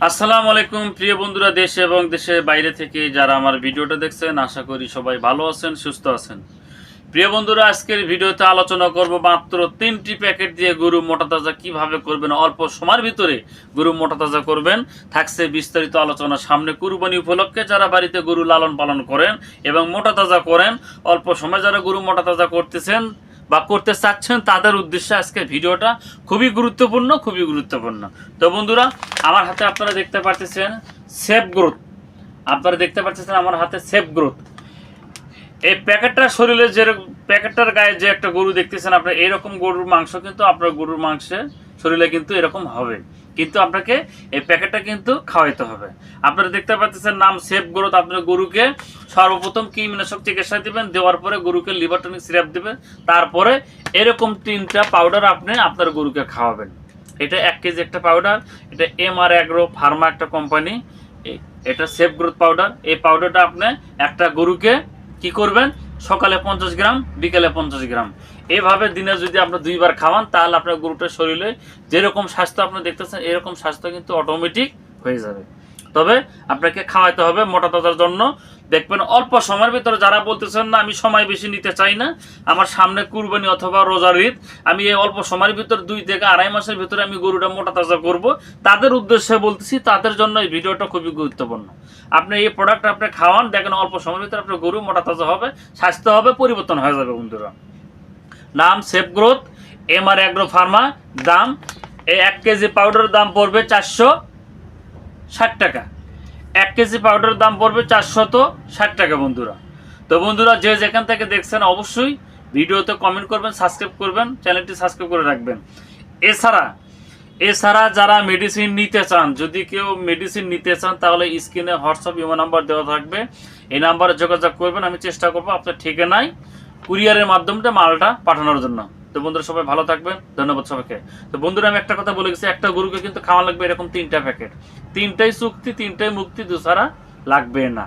আসসালামু আলাইকুম প্রিয় বন্ধুরা, দেশ এবং দেশের বাইরে থেকে যারা আমার ভিডিওটা দেখছেন, আশা করি সবাই ভালো আছেন, সুস্থ আছেন। প্রিয় বন্ধুরা, আজকের ভিডিওতে আলোচনা করব মাত্র 3টি প্যাকেট দিয়ে গরু মোটা তাজা কিভাবে করবেন, অল্প সময়ের ভিতরে গরু মোটা তাজা করবেন। থাকছে বিস্তারিত আলোচনা। সামনে কুরবানি উপলক্ষে যারা বাড়িতে গরু লালন পালন করেন এবং মোটা তাজা করেন, অল্প সময় যারা গরু মোটা তাজা করতেছেন বা করতে চাচ্ছেন, তাদের উদ্দেশ্যে আজকে ভিডিওটা খুবই গুরুত্বপূর্ণ। তো বন্ধুরা, আমার হাতে আপনারা দেখতে পাচ্ছেন সেফ গ্রোথ। আমার হাতে সেফ গ্রোথ। এই প্যাকেটটার শরীরে যে প্যাকেটটার গায়ে যে একটা গরু দেখতেছেন আপনার, এরকম গরুর মাংস কিন্তু আপনার গরুর মাংসের শরীরে কিন্তু এরকম হবে, কিন্তু আপনাকে এই প্যাকেটটা কিন্তু খাওয়াইতে হবে। আপনারা দেখতে পাচ্ছেন নাম সেফ গ্রোথ। আপনার গরুকে সর্বপ্রথম কৃমিনাশক চিকিৎসা দিবেন, দেওয়ার পরে গরুকে লিভার টনিক সিরাপ দিবেন, তারপরে এরকম 3টা পাউডার আপনি আপনার গরুকে খাওয়াবেন। এটা 1 কেজি একটা পাউডার। এটা MR অ্যাগ্রো ফার্মা একটা কোম্পানি, এটা সেফ গ্রোথ পাউডার। এই পাউডারটা আপনি একটা গরুকে কি করবেন, সকালে 50 গ্রাম, বিকেলে 50 গ্রাম, এভাবে দিনে যদি আপনি 2বার খাওয়ান, তাহলে আপনার গরুটার শরীরে যেরকম স্বাস্থ্য আপনি দেখতেছেন, এরকম স্বাস্থ্য কিন্তু অটোমেটিক হয়ে যাবে। তবে আপনাকে খাওয়াইতে হবে মোটা তাজার জন্য। দেখবেন অল্প সময়ের ভিতরে, যারা বলতেছেন না আমি সময় বেশি নিতে চাই না, আমার সামনে কুরবানি অথবা রোজার ঈদ, আমি এই অল্প সময়ের ভিতরে 2 থেকে আড়াই মাসের ভিতরে আমি গরুটা মোটা তাজা করব, তাদের উদ্দেশ্যে বলতেছি, তাদের জন্য এই ভিডিওটা খুবই গুরুত্বপূর্ণ। আপনি এই প্রোডাক্ট আপনি খাওয়ান, দেখেন অল্প সময়ের ভিতরে আপনার গরু মোটা তাজা হবে, স্বাস্থ্য হবে, পরিবর্তন হয়ে যাবে। বন্ধুরা, নাম safe growth, MR agro Pharma. দাম, এই 1 কেজি পাউডারের দাম পড়বে 460 টাকা। 1 কেজি পাউডারের দাম পড়বে 460 টাকা বন্ধুরা। তো বন্ধুরা, যে যেখান থেকে দেখছেন অবশ্যই ভিডিওতে কমেন্ট করবেন, সাবস্ক্রাইব করবেন, চ্যানেলটি সাবস্ক্রাইব করে রাখবেন। এছাড়া যারা মেডিসিন নিতে চান, যদি কেউ মেডিসিন নিতে চান, তাহলে স্ক্রিনে হোয়াটসঅ্যাপ ইমো নাম্বার দেওয়া থাকবে, এই নাম্বারে যোগাযোগ করবেন। আমি চেষ্টা করবো আপনার ঠিকানায় কুরিয়ারের মাধ্যমে মালটা পাঠানোর জন্য। তো বন্ধুরা, সবাই ভালো থাকবেন, ধন্যবাদ সবাইকে। তো বন্ধুরা, আমি একটা কথা বলে গেছি, একটা গরুকে কিন্তু খাওয়া লাগবে এরকম 3টা প্যাকেট। 3টাই চুক্তি, 3টাই মুক্তি, দুসারা লাগবে না।